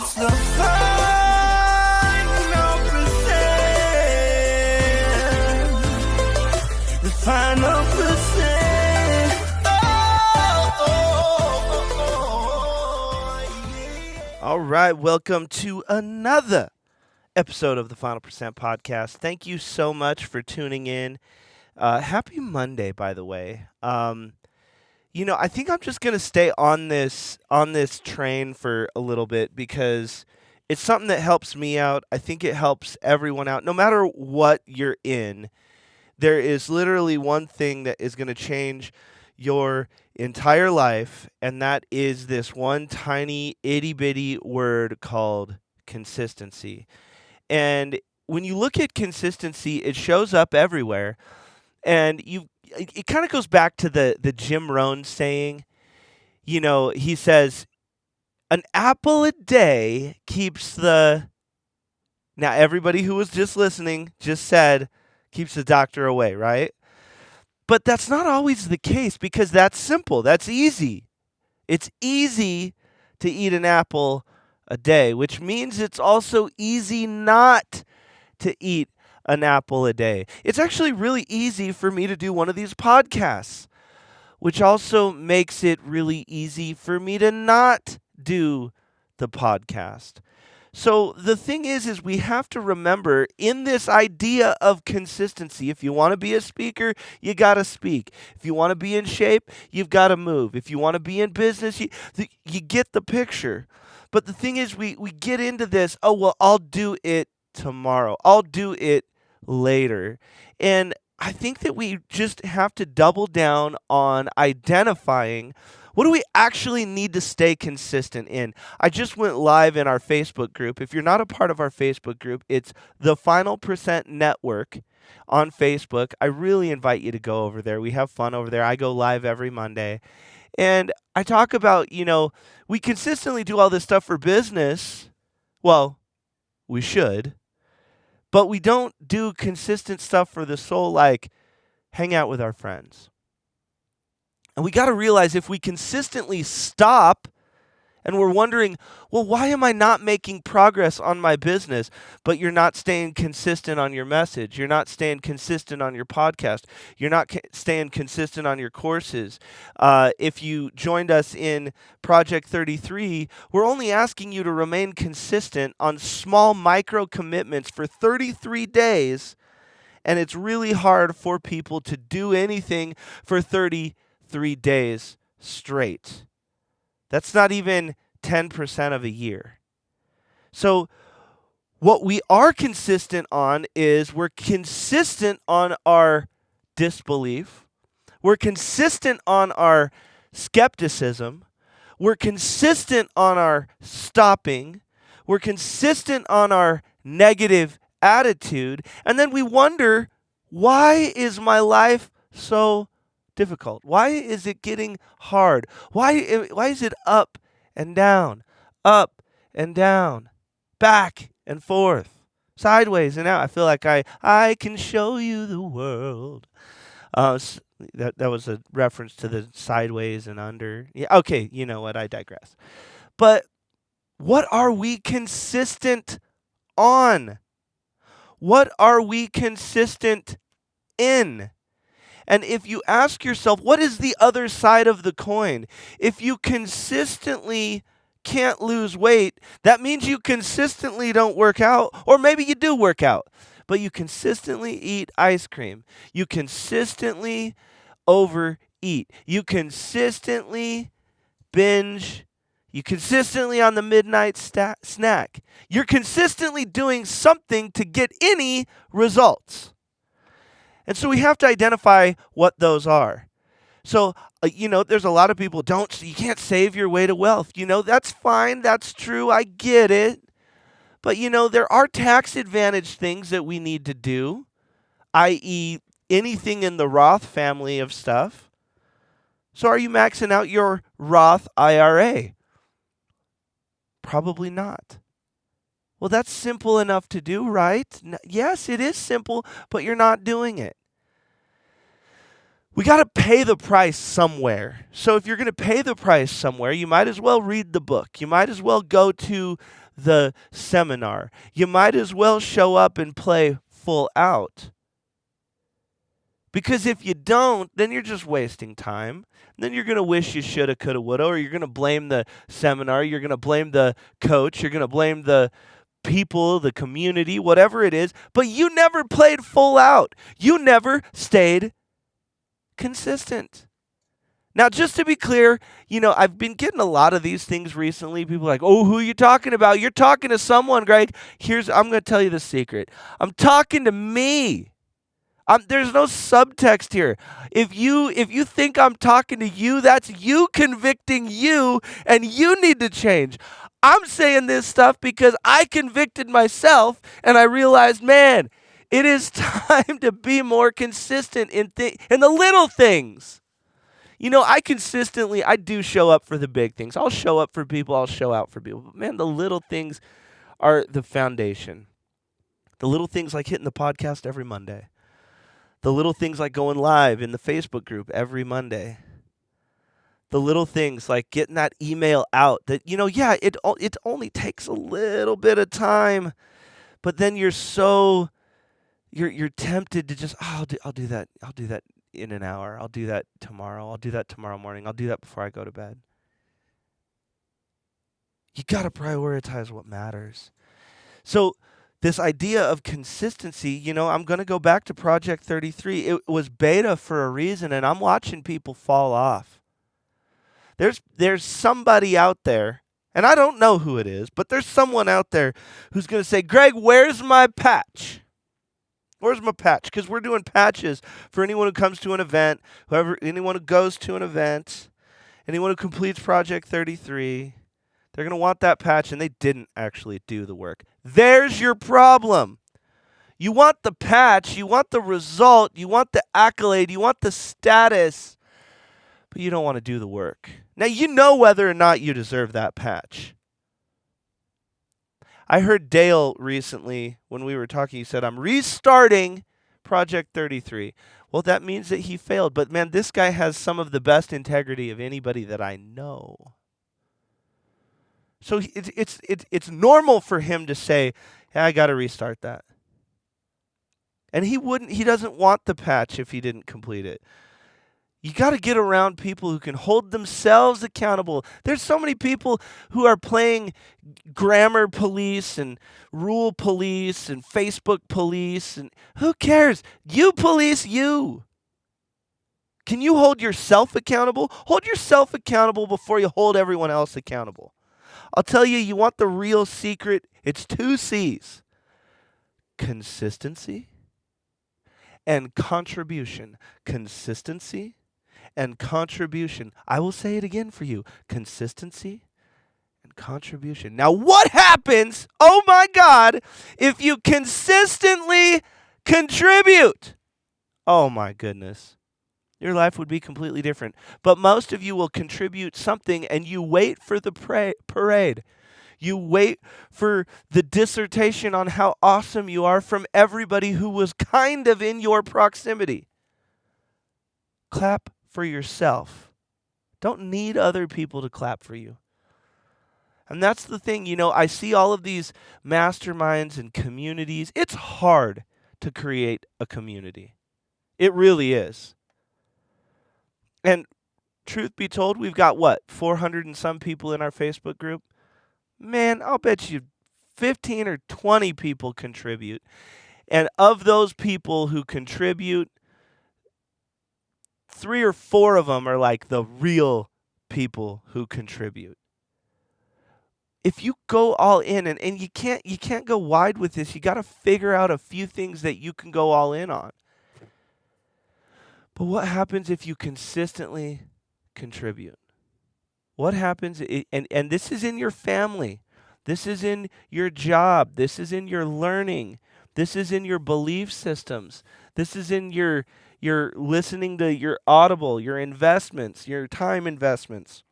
It's the final percent. The final percent. Yeah. All right, welcome to another episode of the Final Percent Podcast. Thank you so much for tuning in. Happy Monday, by the way. I think I'm just gonna stay on this train for a little bit because it's something that helps me out. I think it helps everyone out, no matter what you're in. There is literally one thing that is gonna change your entire life, and that is this one tiny itty bitty word called consistency. And when you look at consistency, it shows up everywhere. And it kind of goes back to the Jim Rohn saying. He says, an apple a day keeps the. Now, everybody who was just listening just said, keeps the doctor away, right? But that's not always the case because that's simple. That's easy. It's easy to eat an apple a day, which means it's also easy not to eat an apple a day. It's actually really easy for me to do one of these podcasts, which also makes it really easy for me to not do the podcast. So the thing is we have to remember in this idea of consistency, if you want to be a speaker, you got to speak. If you want to be in shape, you've got to move. If you want to be in business, you get the picture. But the thing is we get into this, oh, well, I'll do it tomorrow. I'll do it later. And I think that we just have to double down on identifying what do we actually need to stay consistent in. I just went live in our Facebook group. If you're not a part of our Facebook group, it's the Final Percent Network on Facebook. I really invite you to go over there. We have fun over there. I go live every Monday. And I talk about, we consistently do all this stuff for business. Well, we should. But we don't do consistent stuff for the soul, like hang out with our friends. And we got to realize if we consistently stop and we're wondering, well, why am I not making progress on my business? But you're not staying consistent on your message. You're not staying consistent on your podcast. You're not staying consistent on your courses. If you joined us in Project 33, we're only asking you to remain consistent on small micro commitments for 33 days. And it's really hard for people to do anything for 33 days straight. That's not even 10% of a year. So what we are consistent on is we're consistent on our disbelief. We're consistent on our skepticism. We're consistent on our stopping. We're consistent on our negative attitude. And then we wonder, why is my life so difficult? Why is it getting hard? Why is it up and down, back and forth, sideways and out? I feel like I can show you the world. That was a reference to the sideways and under. Yeah, okay, you know what? I digress. But what are we consistent on? What are we consistent in? And if you ask yourself, what is the other side of the coin? If you consistently can't lose weight, that means you consistently don't work out, or maybe you do work out, but you consistently eat ice cream. You consistently overeat. You consistently binge. You consistently on the midnight snack. You're consistently doing something to get any results. And so we have to identify what those are. So, there's a lot of people you can't save your way to wealth. That's fine. That's true. I get it. But, there are tax advantage things that we need to do, i.e. anything in the Roth family of stuff. So are you maxing out your Roth IRA? Probably not. Well, that's simple enough to do, right? Yes, it is simple, but you're not doing it. We got to pay the price somewhere. So if you're going to pay the price somewhere, you might as well read the book. You might as well go to the seminar. You might as well show up and play full out. Because if you don't, then you're just wasting time. Then you're going to wish you shoulda, coulda, woulda, or you're going to blame the seminar, you're going to blame the coach, you're going to blame the people, the community, whatever it is, but you never played full out. You never stayed consistent. Now, just to be clear, I've been getting a lot of these things recently. People are like, oh, who are you talking about? You're talking to someone, Greg. I'm going to tell you the secret. I'm talking to me. There's no subtext here. If you think I'm talking to you, that's you convicting you, and you need to change. I'm saying this stuff because I convicted myself, and I realized, man, it is time to be more consistent in the little things. I do show up for the big things. I'll show up for people. I'll show out for people. But man, the little things are the foundation. The little things like hitting the podcast every Monday. The little things like going live in the Facebook group every Monday. The little things like getting that email out that, it only takes a little bit of time, but then you're tempted to just, I'll do that. I'll do that in an hour. I'll do that tomorrow. I'll do that tomorrow morning. I'll do that before I go to bed. You got to prioritize what matters. So this idea of consistency, I'm going to go back to Project 33. It was beta for a reason, and I'm watching people fall off. There's somebody out there, and I don't know who it is, but there's someone out there who's going to say, Greg, where's my patch? Where's my patch? Because we're doing patches for anyone who comes to an event, anyone who goes to an event, anyone who completes Project 33. They're going to want that patch, and they didn't actually do the work. There's your problem. You want the patch, you want the result, you want the accolade, you want the status, but you don't want to do the work. Now, you know whether or not you deserve that patch. I heard Dale recently, when we were talking, he said, I'm restarting Project 33. Well, that means that he failed. But, man, this guy has some of the best integrity of anybody that I know. So it's normal for him to say, hey, I got to restart that. And he doesn't want the patch if he didn't complete it. You got to get around people who can hold themselves accountable. There's so many people who are playing grammar police and rule police and Facebook police, and who cares? You police you. Can you hold yourself accountable? Hold yourself accountable before you hold everyone else accountable. I'll tell you, you want the real secret? It's 2 C's. Consistency and contribution. Consistency and contribution. I will say it again for you. Consistency and contribution. Now, what happens, oh my God, if you consistently contribute? Oh my goodness. Your life would be completely different. But most of you will contribute something, and you wait for the parade. You wait for the dissertation on how awesome you are from everybody who was kind of in your proximity. Clap for yourself. Don't need other people to clap for you. And that's the thing, I see all of these masterminds and communities. It's hard to create a community. It really is. And truth be told, we've got 400 and some people in our Facebook group? Man, I'll bet you 15 or 20 people contribute. And of those people who contribute, 3 or 4 of them are like the real people who contribute. If you go all in, and you can't go wide with this, you got to figure out a few things that you can go all in on. But what happens if you consistently contribute? What happens, and this is in your family, this is in your job, this is in your learning, this is in your belief systems, this is in your listening to your Audible, your investments, your time investments.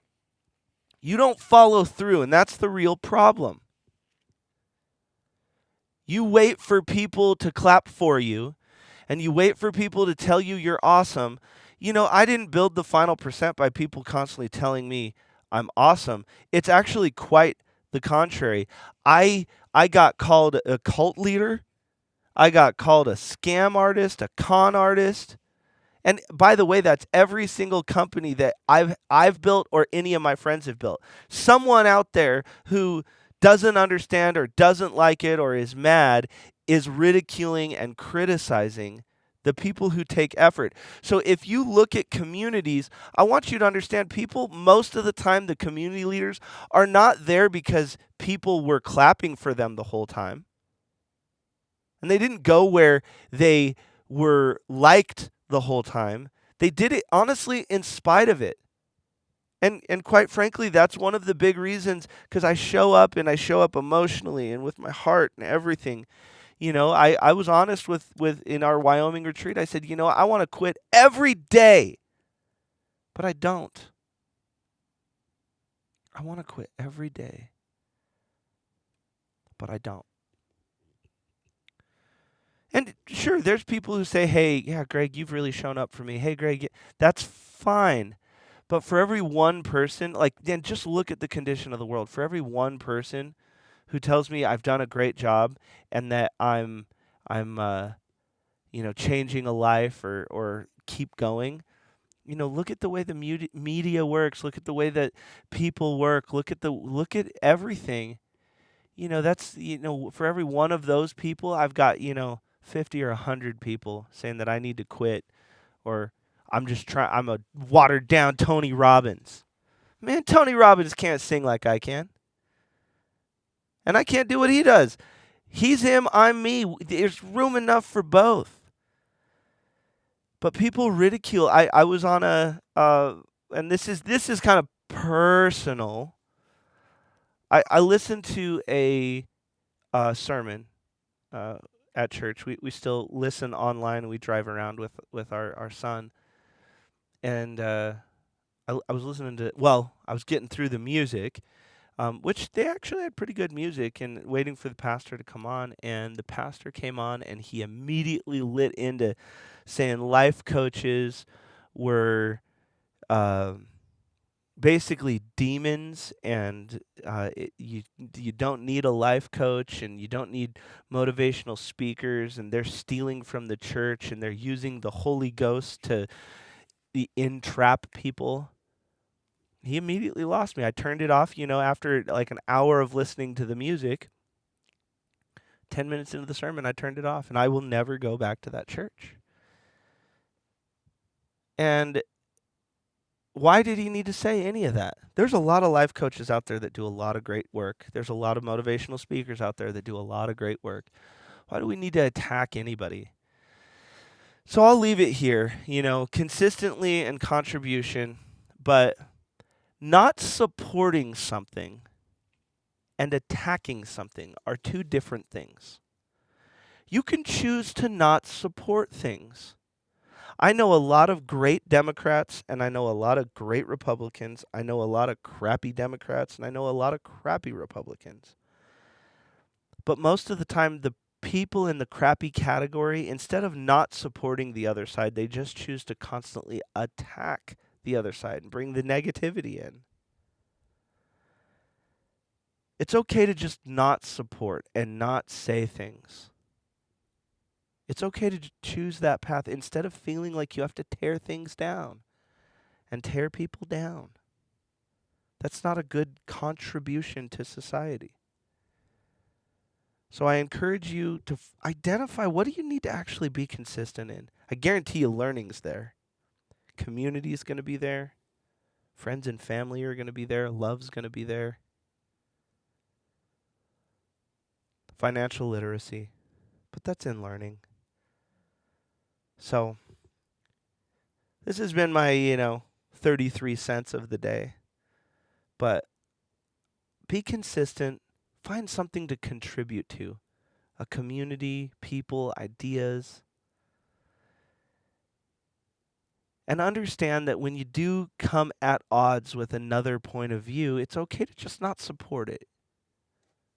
You don't follow through, and that's the real problem. You wait for people to clap for you, and you wait for people to tell you you're awesome. I didn't build the final percent by people constantly telling me I'm awesome. It's actually quite the contrary. I got called a cult leader. I got called a scam artist, a con artist. And by the way, that's every single company that I've built or any of my friends have built. Someone out there who doesn't understand or doesn't like it or is mad is ridiculing and criticizing the people who take effort. So if you look at communities, I want you to understand people most of the time the community leaders are not there because people were clapping for them the whole time. And they didn't go where they were liked the whole time. They did it honestly in spite of it. And quite frankly, that's one of the big reasons because I show up and I show up emotionally and with my heart and everything. I was honest with in our Wyoming retreat. I said, I want to quit every day, but I don't. I want to quit every day, but I don't. And sure, there's people who say, hey, yeah, Greg, you've really shown up for me. Hey, Greg, that's fine. But for every one person, then just look at the condition of the world. For every one person who tells me I've done a great job and that I'm changing a life or keep going, look at the way the media works. Look at the way that people work. Look at everything. That's for every one of those people, I've got 50 or 100 people saying that I need to quit or I'm a watered down Tony Robbins. Man, Tony Robbins can't sing like I can. And I can't do what he does. He's him, I'm me. There's room enough for both. But people ridicule. I was on and this is kind of personal. I listened to a sermon at church. We still listen online. We drive around with our son. And I was listening to, I was getting through the music, which they actually had pretty good music, and waiting for the pastor to come on. And the pastor came on, and he immediately lit into saying life coaches were basically demons, and you don't need a life coach, and you don't need motivational speakers, and they're stealing from the church, and they're using the Holy Ghost to entrap people. He immediately lost me. I turned it off, after like an hour of listening to the music. 10 minutes into the sermon, I turned it off, and I will never go back to that church. And why did he need to say any of that? There's a lot of life coaches out there that do a lot of great work. There's a lot of motivational speakers out there that do a lot of great work. Why do we need to attack anybody? So I'll leave it here, consistently and contribution, but not supporting something and attacking something are two different things. You can choose to not support things. I know a lot of great Democrats, and I know a lot of great Republicans. I know a lot of crappy Democrats, and I know a lot of crappy Republicans. But most of the time, the people in the crappy category, instead of not supporting the other side, they just choose to constantly attack the other side and bring the negativity in. It's okay to just not support and not say things. It's okay to choose that path instead of feeling like you have to tear things down and tear people down. That's not a good contribution to society. So I encourage you to identify, what do you need to actually be consistent in? I guarantee you learning's there. Community is going to be there. Friends and family are going to be there. Love's going to be there. Financial literacy. But that's in learning. So this has been my, 33 cents of the day. But be consistent. Find something to contribute to. A community, people, ideas. And understand that when you do come at odds with another point of view, it's okay to just not support it.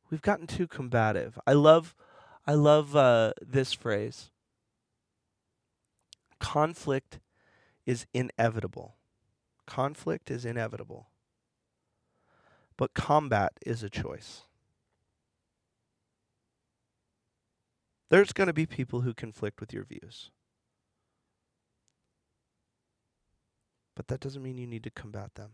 We've gotten too combative. I love this phrase. Conflict is inevitable. Conflict is inevitable. but combat is a choice. There's going to be people who conflict with your views, but that doesn't mean you need to combat them.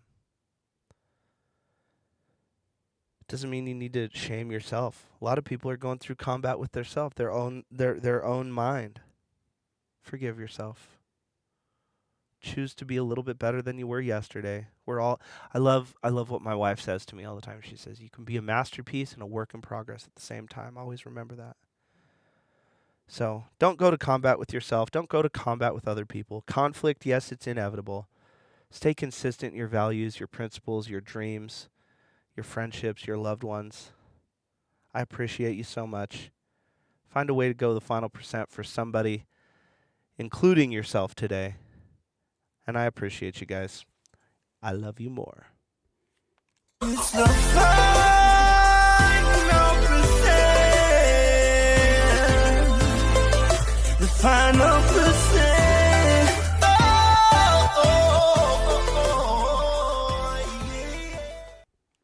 It doesn't mean you need to shame yourself. A lot of people are going through combat with their own mind. Forgive yourself. Choose to be a little bit better than you were yesterday. I love what my wife says to me all the time. She says, "You can be a masterpiece and a work in progress at the same time." Always remember that. So, don't go to combat with yourself. Don't go to combat with other people. Conflict, yes, it's inevitable. Stay consistent in your values, your principles, your dreams, your friendships, your loved ones. I appreciate you so much. Find a way to go the final percent for somebody, including yourself today. And I appreciate you guys. I love you more. It's the fire.